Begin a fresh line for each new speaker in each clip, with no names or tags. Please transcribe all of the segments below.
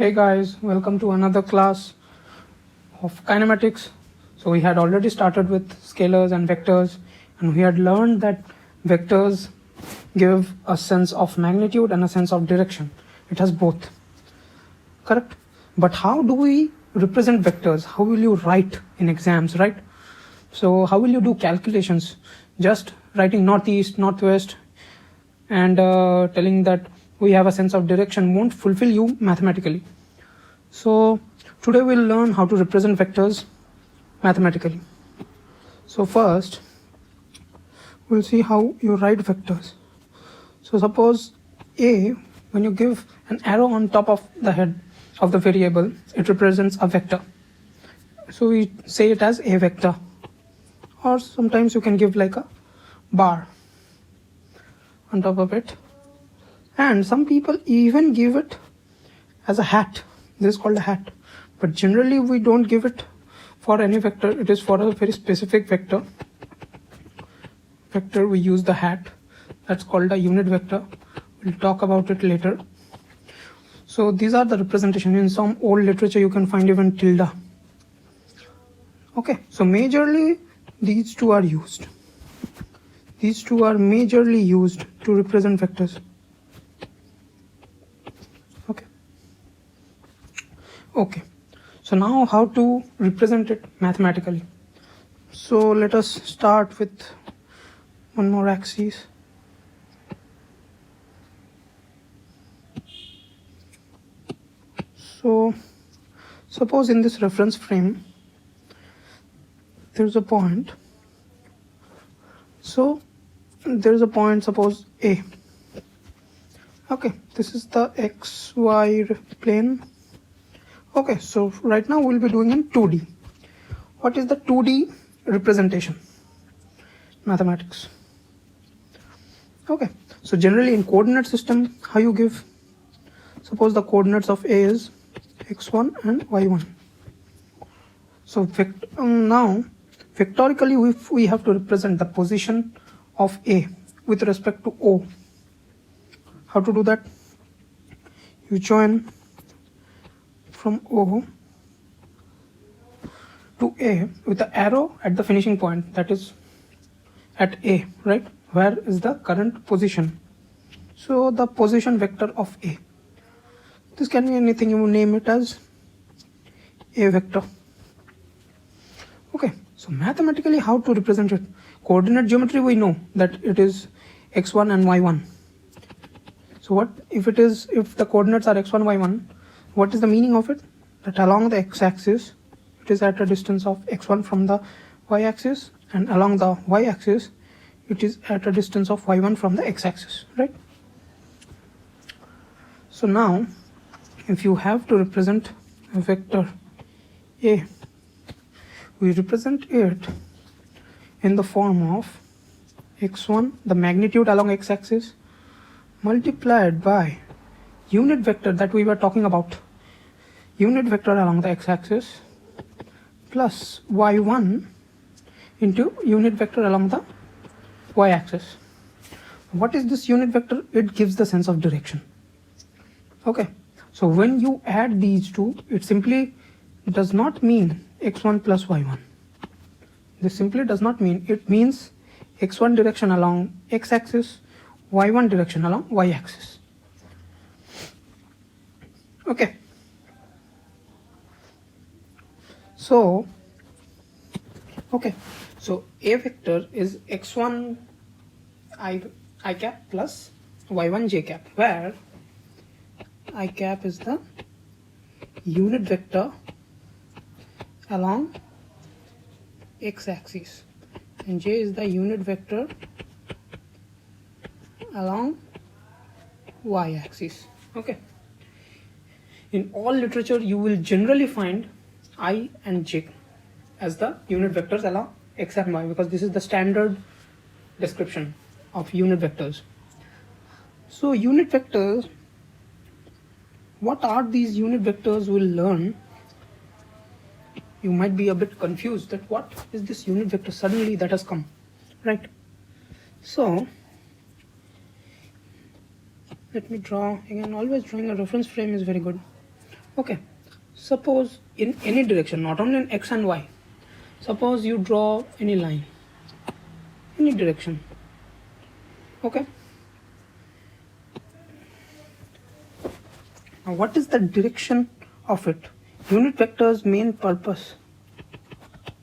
Hey guys, welcome to another class of kinematics. So we had already started with scalars and vectors, and we had learned that vectors give a sense of magnitude and a sense of direction. It has both, correct? But how do we represent vectors? How will you write in exams, right? So how will you do calculations? Just writing northeast, northwest, and telling that we have a sense of direction won't fulfill you mathematically. So today we'll learn how to represent vectors mathematically. So first we'll see how you write vectors. So suppose A, when you give an arrow on top of the head of the variable, it represents a vector. So we say it as A vector, or sometimes you can give like a bar on top of it, and some people even give it as a hat. This is called a hat, but generally we don't give it for any vector. It is for a very specific vector we use the hat. That's called a unit vector. We'll talk about it later. So these are the representation. In some old literature you can find even tilde. Okay, so majorly these two are used. These two are majorly used to represent vectors. Okay, so now how to represent it mathematically. So let us start with one more axis. So suppose in this reference frame there's a point. So there's a point, suppose A. Okay, this is the XY plane. Okay, so right now we'll be doing in 2D. What is the 2D representation? Mathematics. Okay, so generally in coordinate system, how you give? Suppose the coordinates of A is x1 and y1. So now vectorically we have to represent the position of A with respect to O. How to do that? You join from O to A with the arrow at the finishing point, that is at A, right? Where is the current position? So the position vector of A. This can be anything, you name it as A vector. Okay, so mathematically how to represent it? Coordinate geometry, we know that it is x1 and y1. So what if the coordinates are x1, y1, what is the meaning of it? That along the x-axis it is at a distance of x1 from the y-axis, and along the y-axis it is at a distance of y1 from the x-axis, right? So now if you have to represent a vector A, we represent it in the form of x1, the magnitude along x-axis, multiplied by unit vector that we were talking about, unit vector along the x-axis, plus y1 into unit vector along the y-axis. What is this unit vector? It gives the sense of direction. Okay, so when you add these two, it simply does not mean x1 plus y1. This simply does not mean, it means x1 direction along x-axis, y1 direction along y-axis. Okay, so A vector is x1 I cap plus y1 j cap, where I cap is the unit vector along x-axis and j is the unit vector along y-axis. Okay, in all literature you will generally find I and j as the unit vectors along x and y, because this is the standard description of unit vectors. So unit vectors, what are these unit vectors? We'll learn. You might be a bit confused that what is this unit vector suddenly that has come, right? So let me draw again. Always drawing a reference frame is very good. Okay, suppose in any direction, not only in x and y, suppose you draw any line, any direction. Okay, now what is the direction of it? Unit vector's main purpose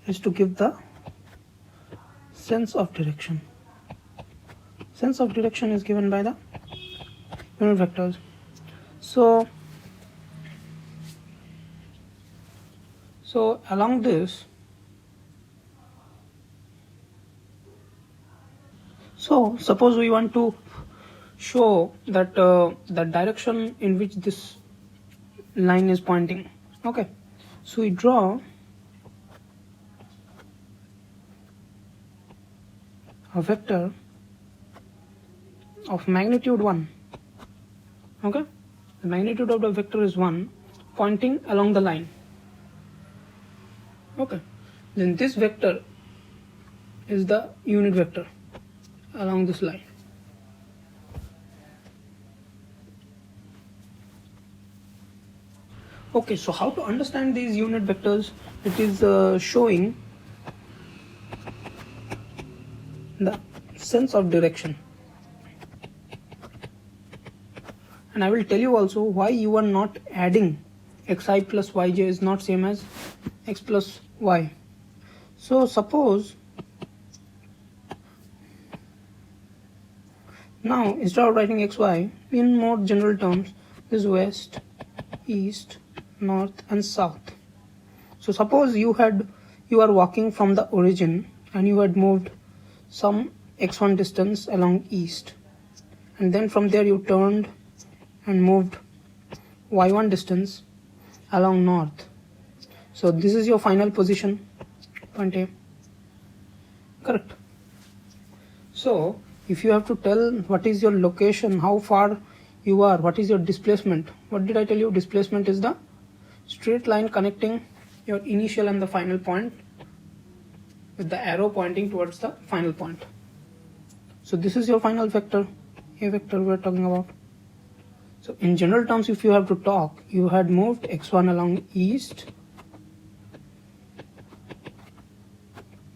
is to give the sense of direction. Sense of direction is given by the unit vectors. So along this, so suppose we want to show that the direction in which this line is pointing. Okay, so we draw a vector of magnitude 1. Okay, the magnitude of the vector is 1, pointing along the line. Okay, then this vector is the unit vector along this line. Okay, so how to understand these unit vectors? It is showing the sense of direction. And I will tell you also why you are not adding xi plus yj is not same as x plus y. So suppose now instead of writing xy, in more general terms, this is west, east, north and south. So suppose you are walking from the origin and you had moved some x1 distance along east, and then from there you turned and moved y1 distance along north. So this is your final position, point A. Correct. So if you have to tell what is your location, how far you are, what is your displacement, what did I tell you? Displacement is the straight line connecting your initial and the final point with the arrow pointing towards the final point. So this is your final vector, a vector we are talking about. So in general terms, if you have to talk, you had moved x1 along east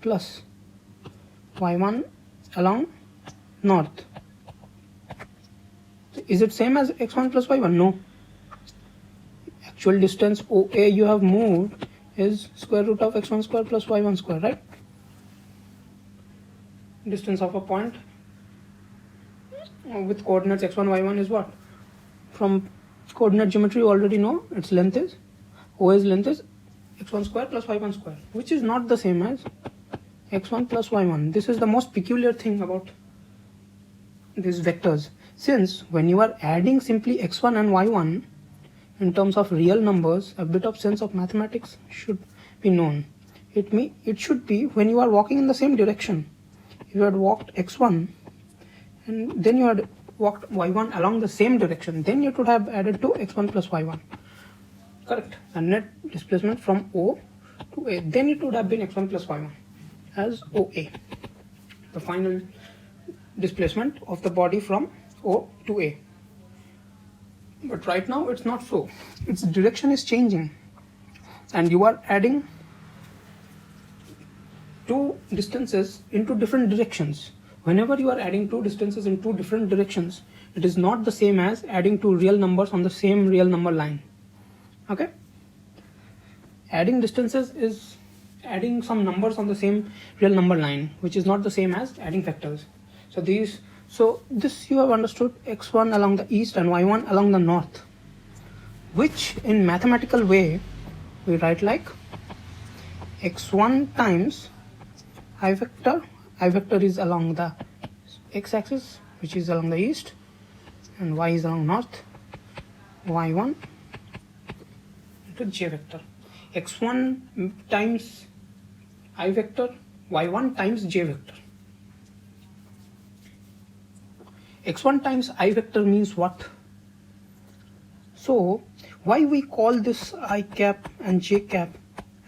plus y1 along north. So is it same as x1 plus y1? No. Actual distance OA you have moved is square root of x1 square plus y1 square, right? Distance of a point with coordinates x1, y1 is what? From coordinate geometry you already know its length is, OA's length is x1 square plus y1 square, which is not the same as x1 plus y1. This is the most peculiar thing about these vectors, since when you are adding simply x1 and y1 in terms of real numbers, a bit of sense of mathematics should be known. It should be when you are walking in the same direction. If you had walked x1 and then you had walked y1 along the same direction, then you could have added to x1 plus y1. Correct. The net displacement from O to A, then it would have been x1 plus y1 as OA, the final displacement of the body from O to A. But right now it's not so. Its direction is changing and you are adding two distances into different directions. Whenever you are adding two distances in two different directions, it is not the same as adding two real numbers on the same real number line. Okay? Adding distances is adding some numbers on the same real number line, which is not the same as adding vectors. So this you have understood, x1 along the east and y1 along the north, which in mathematical way we write like x1 times I vector. I vector is along the x-axis, which is along the east, and y is along north. y1 into j vector. x1 times I vector, y1 times j vector. x1 times I vector means what? So why we call this I cap and j cap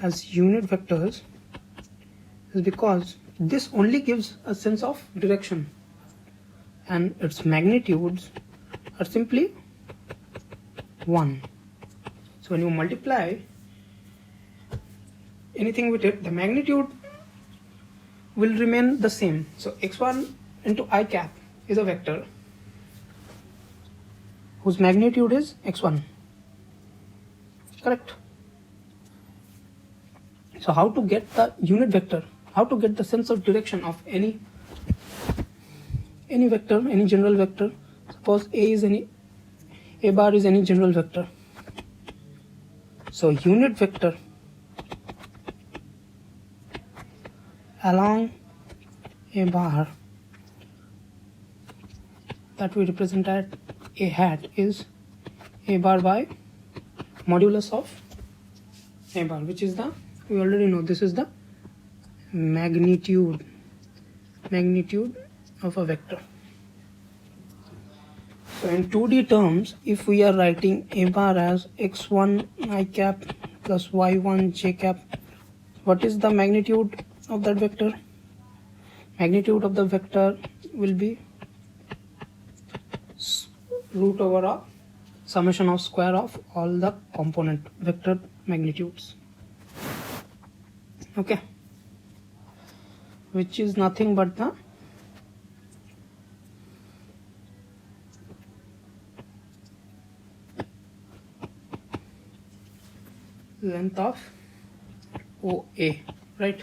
as unit vectors is because this only gives a sense of direction and its magnitudes are simply 1. So when you multiply anything with it, the magnitude will remain the same. So x1 into I cap is a vector whose magnitude is x1. Correct? So how to get the unit vector? How to get the sense of direction of any vector, any general vector? Suppose A bar is any general vector. So unit vector along A bar that we represent at A hat is A bar by modulus of A bar, which is we already know this is the magnitude of a vector. So in 2D terms, if we are writing A bar as x1 I cap plus y1 j cap, what is the magnitude of that vector? Magnitude of the vector will be root over a summation of square of all the component vector magnitudes. Okay, which is nothing but the length of OA, right?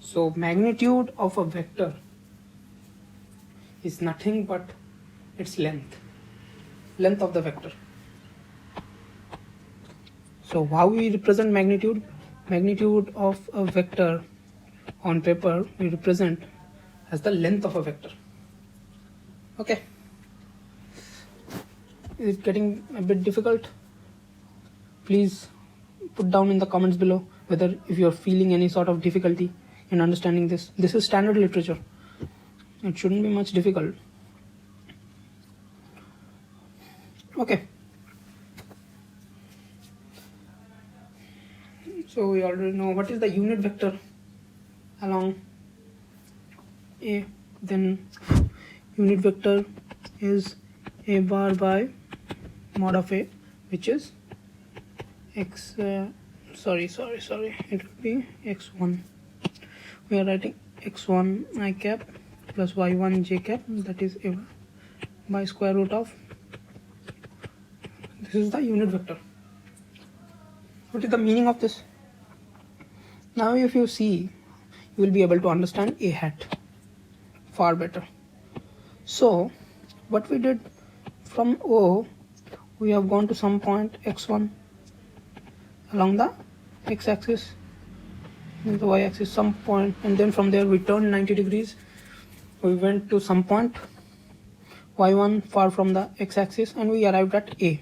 So magnitude of a vector is nothing but its length of the vector. So how we represent magnitude? Magnitude of a vector on paper we represent as the length of a vector. Okay. Is it getting a bit difficult? Please put down in the comments below whether if you're feeling any sort of difficulty in understanding this. This is standard literature. It shouldn't be much difficult. Okay. So we already know what is the unit vector along A. Then unit vector is A bar by mod of A, which is x it would be x1. We are writing x1 I cap plus y1 j cap, that is A by square root of, this is the unit vector. What is the meaning of this? Now if you see, you will be able to understand A hat far better. So what we did, from O we have gone to some point x1 along the x-axis and the y-axis, some point, and then from there we turned 90 degrees. We went to some point y1 far from the x-axis and we arrived at A.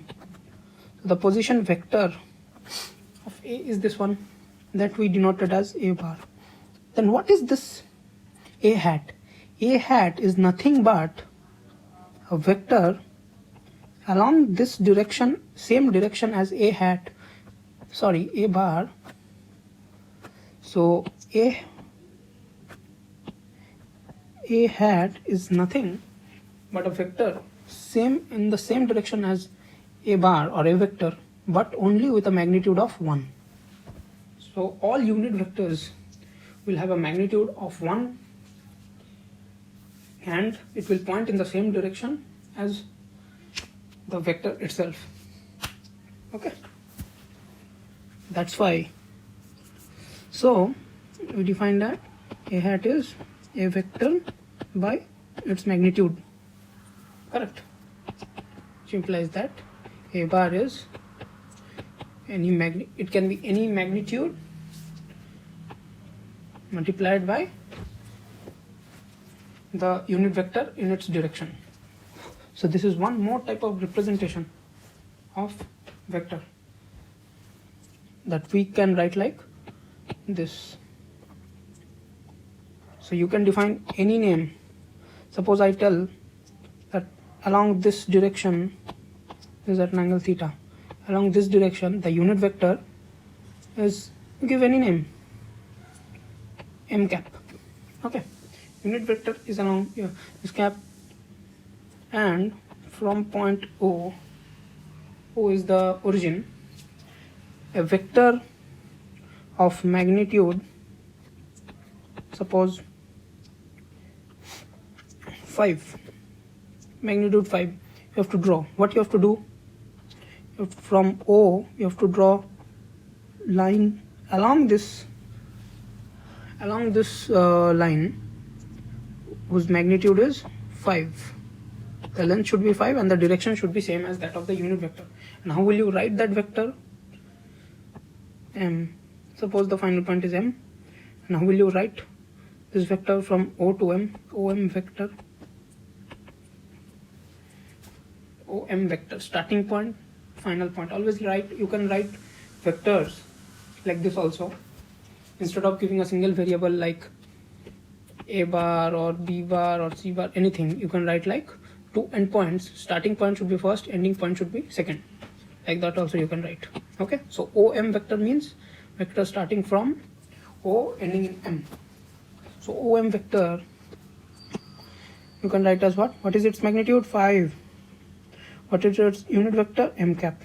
So the position vector of A is this one that we denoted as A bar. Then what is this A hat? A hat is nothing but a vector along this direction, same direction as A bar. So A hat is nothing but a vector in the same direction as A bar or a vector, but only with a magnitude of 1. So all unit vectors will have a magnitude of 1 and it will point in the same direction as the vector itself. Okay, that's why. So we define that A hat is a vector by its magnitude. Correct. Which implies that A bar is it can be any magnitude multiplied by the unit vector in its direction. So this is one more type of representation of vector that we can write like this. So you can define any name. Suppose I tell that along this direction is at an angle theta. Along this direction the unit vector is, give any name, m cap. Okay, unit vector is along this cap, and from point O O is the origin, a vector of magnitude, suppose 5, magnitude 5, you have to draw. What you have to do, from O you have to draw line along this line whose magnitude is 5. The length should be 5 and the direction should be same as that of the unit vector. And how will you write that vector? M. Suppose the final point is M. And how will you write this vector from O to M? OM vector. OM vector, starting point, final point. Always write, you can write vectors like this also. Instead of giving a single variable like A bar or B bar or C bar, anything, you can write like two endpoints. Starting point should be first, ending point should be second. Like that also you can write. Okay, so OM vector means vector starting from O ending in M. So OM vector you can write as what? What is its magnitude? 5. What is its unit vector? M cap.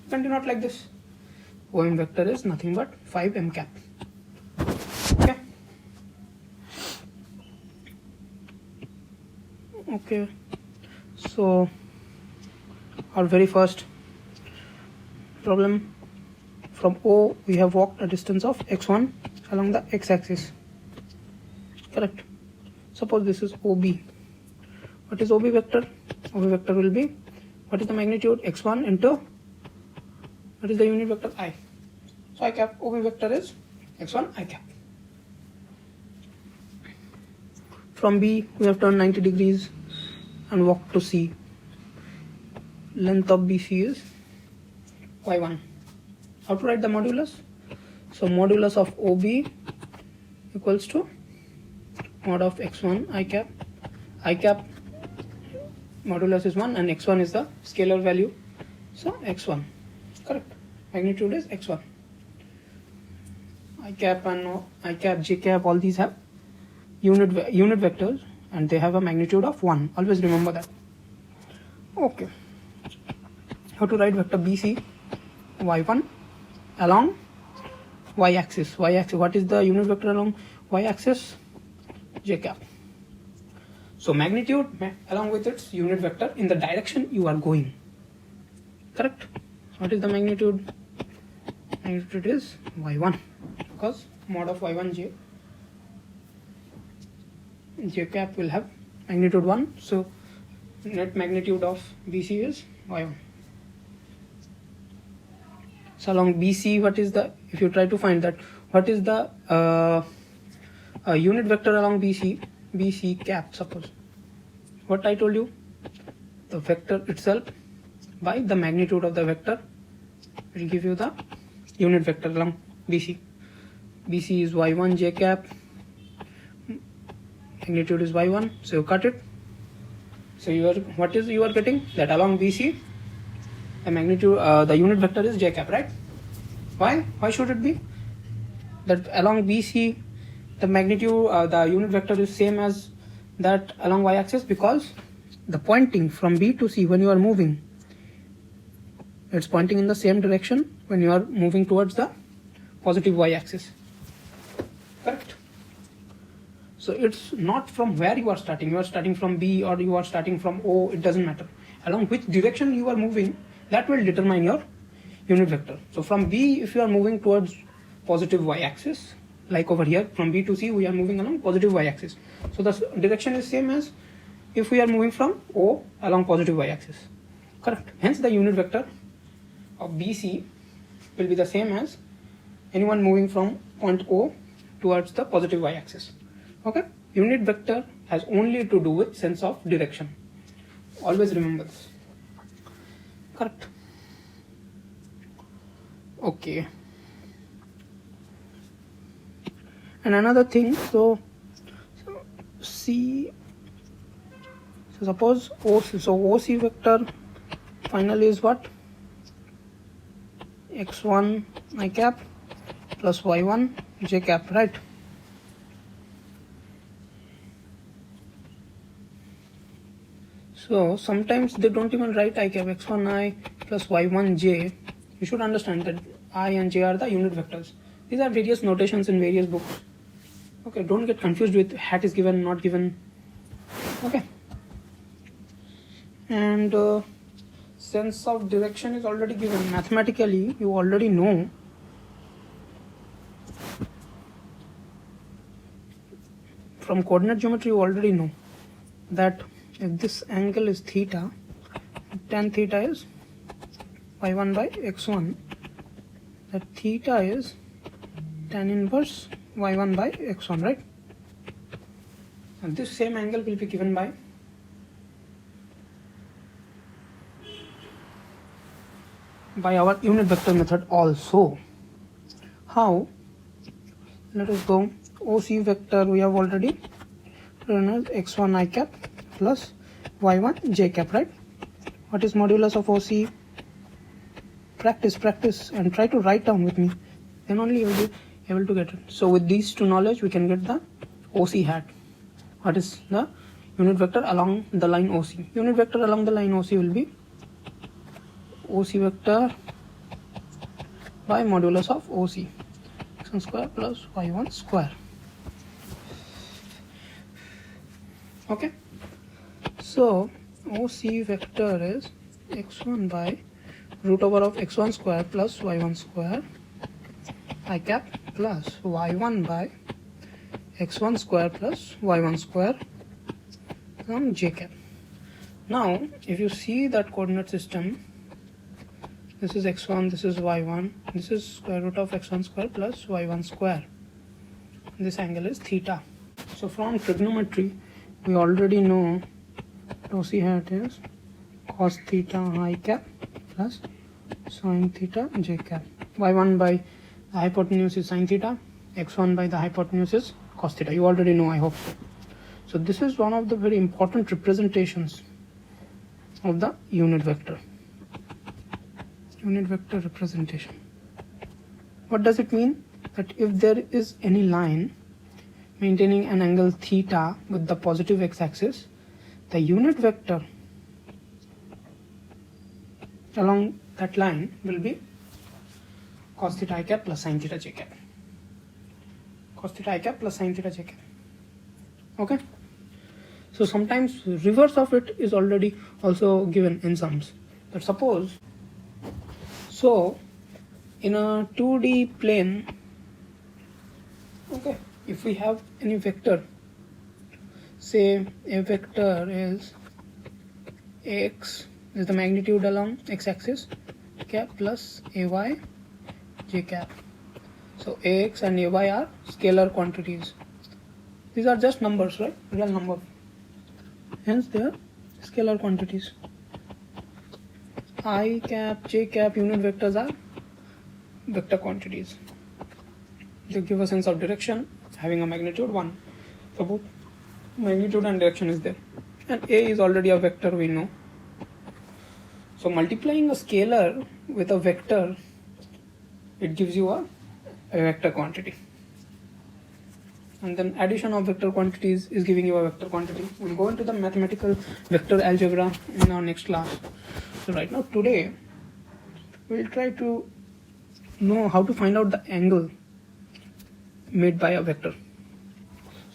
You can denote like this. OM vector is nothing but 5 M cap. Okay. Okay. So our very first problem, from O we have walked a distance of x1 along the x-axis. Correct. Suppose this is OB. What is OB vector? OB vector will be, what is the magnitude? x1 into, what is the unit vector? I. So I cap, OB vector is x1 I cap. From B we have turned 90 degrees and walked to C. Length of BC is y1. How to write the modulus? So modulus of OB equals to mod of x1 I cap. I cap modulus is 1 and x1 is the scalar value. So x1. Correct. Magnitude is x1. I cap and I cap, j cap, all these have unit vectors and they have a magnitude of 1. Always remember that. Okay. How to write vector BC? y1 along y-axis. Y-axis. What is the unit vector along y-axis? J cap. So magnitude along with its unit vector in the direction you are going. Correct. What is the magnitude? Magnitude is y1 because mod of y1 j cap will have magnitude 1. So net magnitude of BC is y1. So along BC, what is the, if you try to find that, what is the unit vector along BC? BC cap, suppose. What I told you? The vector itself by the magnitude of the vector will give you the unit vector along BC. BC is y1 j cap. Magnitude is y1. So you cut it. So you are getting that along BC the magnitude, the unit vector is j cap, right? Why? Why should it be? That along BC the magnitude, the unit vector is same as that along y-axis, because the pointing from B to C when you are moving, it's pointing in the same direction when you are moving towards the positive y-axis. Correct? So it's not from where you are starting. You are starting from B or you are starting from O, it doesn't matter. Along which direction you are moving, that will determine your unit vector. So from B, if you are moving towards positive y-axis, like over here from B to C we are moving along positive y-axis. So the direction is same as if we are moving from O along positive y-axis. Correct. Hence the unit vector of BC will be the same as anyone moving from point O towards the positive y-axis. Okay. Unit vector has only to do with sense of direction. Always remember this. Correct. Okay. And another thing, so C, so suppose OC, so OC vector finally is what? x1 I cap plus y1 j cap, right? So sometimes they don't even write I cap, x1 I plus y1j, you should understand that I and j are the unit vectors. These are various notations in various books. Okay, don't get confused with hat is given, not given. Okay. And sense of direction is already given. Mathematically, you already know from coordinate geometry, you already know that if this angle is theta, tan theta is y1 by x1, that theta is tan inverse y1 by x1, right? And this same angle will be given by our unit vector method also. How? Let us go. OC vector we have already written as x1 I cap plus y1 j cap, right? What is modulus of OC? Practice and try to write down with me, then only you will be able to get it. So with these two knowledge, we can get the OC hat. What is the unit vector along the line OC? Unit vector along the line OC will be OC vector by modulus of OC, x1 square plus y1 square. Okay, so OC vector is x1 by root over of x1 square plus y1 square I cap plus y1 by x1 square plus y1 square on j cap. Now if you see that coordinate system, this is x1, this is y1, this is square root of x1 square plus y1 square. This angle is theta. So from trigonometry, we already know OC hat is cos theta I cap plus sin theta j cap. y1 by the hypotenuse is sin theta, x1 by the hypotenuse is cos theta. You already know, I hope so. So this is one of the very important representations of the unit vector. Unit vector representation. What does it mean? That if there is any line maintaining an angle theta with the positive x-axis, the unit vector along that line will be cos theta I cap plus sin theta j cap. Cos theta I cap plus sin theta j cap. Okay. So sometimes reverse of it is already also given in sums. But suppose, so in a 2D plane, okay, if we have any vector, say a vector is x is the magnitude along x-axis cap plus ay j cap. So ax and ay are scalar quantities. These are just numbers, right? Real number. Hence they are scalar quantities. I cap, j cap, unit vectors are vector quantities. They give a sense of direction having a magnitude 1. So both magnitude and direction is there. And a is already a vector, we know. So multiplying a scalar with a vector, it gives you a vector quantity. And then addition of vector quantities is giving you a vector quantity. We'll go into the mathematical vector algebra in our next class. So right now, today, we'll try to know how to find out the angle made by a vector.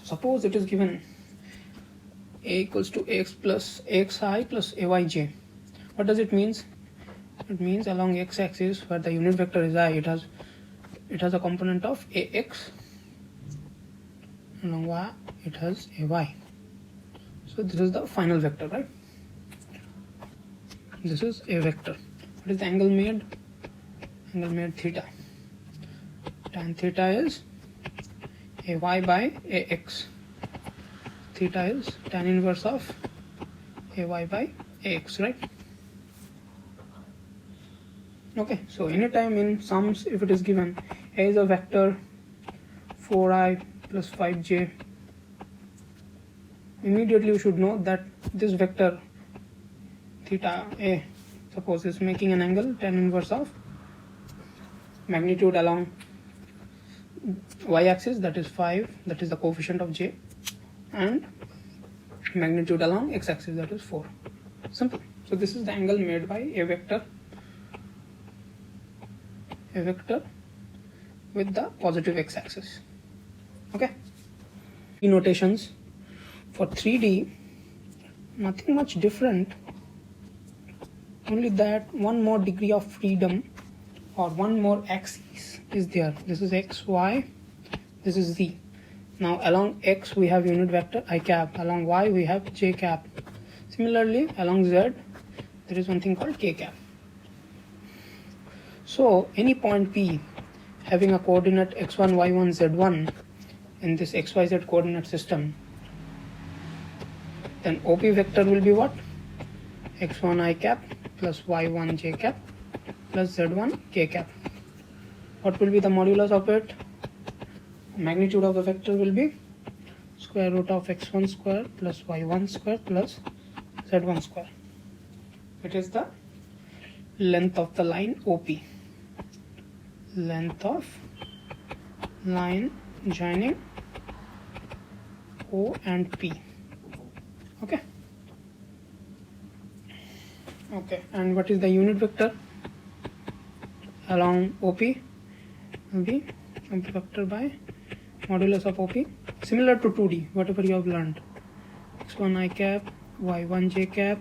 Suppose it is given a equals to x plus xi plus ayj. What does it mean? It means along x-axis where the unit vector is I, it has a component of ax, along y it has ay. So this is the final vector, right? This is a vector. What is the angle made? Angle made theta. Tan theta is ay by ax. Theta is tan inverse of ay by ax, right? Okay, so anytime in sums, if it is given a is a vector 4i plus 5j, immediately you should know that this vector theta a, suppose, is making an angle tan inverse of magnitude along y-axis, that is 5, that is the coefficient of j, and magnitude along x-axis, that is 4. Simple. So this is the angle made by a vector a vector with the positive x-axis. Okay. Notations for 3D, nothing much different, only that one more degree of freedom or one more axis is there. This is x, y, this is z. Now along x we have unit vector I cap, along y we have j cap. Similarly along z there is one thing called k cap. So any point P having a coordinate x1, y1, z1 in this xyz coordinate system, then OP vector will be what? x1 I cap plus y1 j cap plus z1 k cap. What will be the modulus of it? Magnitude of the vector will be square root of x1 square plus y1 square plus z1 square. It is the length of the line OP. Length of line joining O and P. Okay. Okay, and what is the unit vector along OP? Will be vector by modulus of OP, similar to 2D, whatever you have learned. x1 I cap, y1 j cap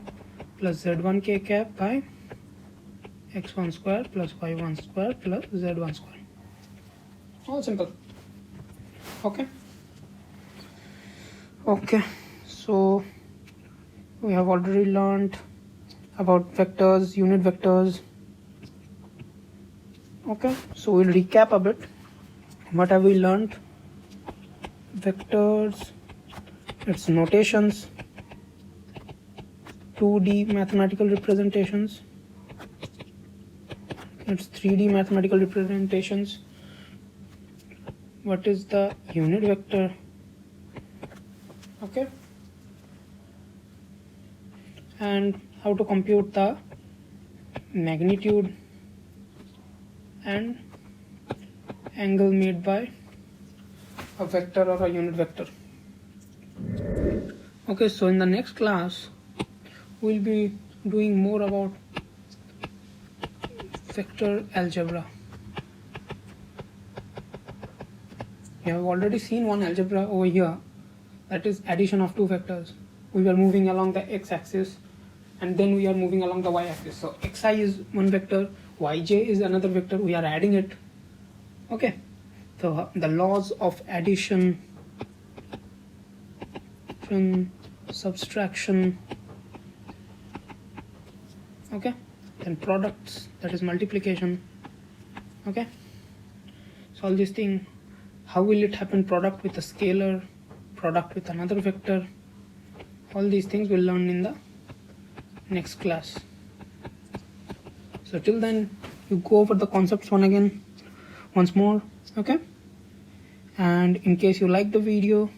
plus z1 k cap by x1 square plus y1 square plus z1 square. All simple. Okay. Okay, so we have already learned about vectors, unit vectors. Okay, so we'll recap a bit. What have we learned? Vectors, its notations, 2D mathematical representations, its 3D mathematical representations. What is the unit vector? Okay, and how to compute the magnitude and angle made by a vector or a unit vector. Okay, so in the next class we'll be doing more about vector algebra. You have already seen one algebra over here, that is addition of two vectors. We were moving along the x-axis and then we are moving along the y-axis. So xi is one vector, yj is another vector, we are adding it. Okay, so the laws of addition, subtraction, okay, then products, that is multiplication. Okay, so all these things, how will it happen, product with a scalar, product with another vector, all these things we'll learn in the next class. So till then you go over the concepts once more. Okay, and in case you like the video,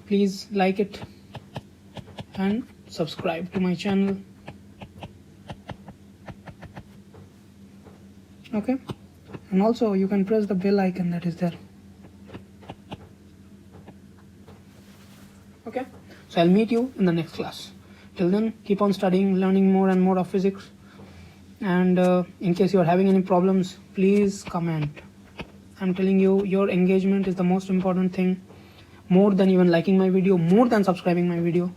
please like it and subscribe to my channel. Okay, and also you can press the bell icon that is there. Okay, so I'll meet you in the next class. Till then, keep on studying, learning more and more of physics, and in case you are having any problems, please comment. I'm telling you, your engagement is the most important thing, more than even liking my video, more than subscribing my video.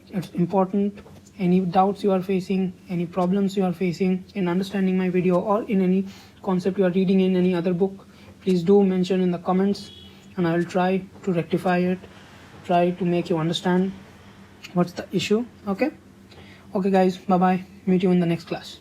It's important. Any doubts you are facing, any problems you are facing in understanding my video or in any concept you are reading in any other book, please do mention in the comments and I will try to rectify it, try to make you understand what's the issue. Okay guys, bye bye, meet you in the next class.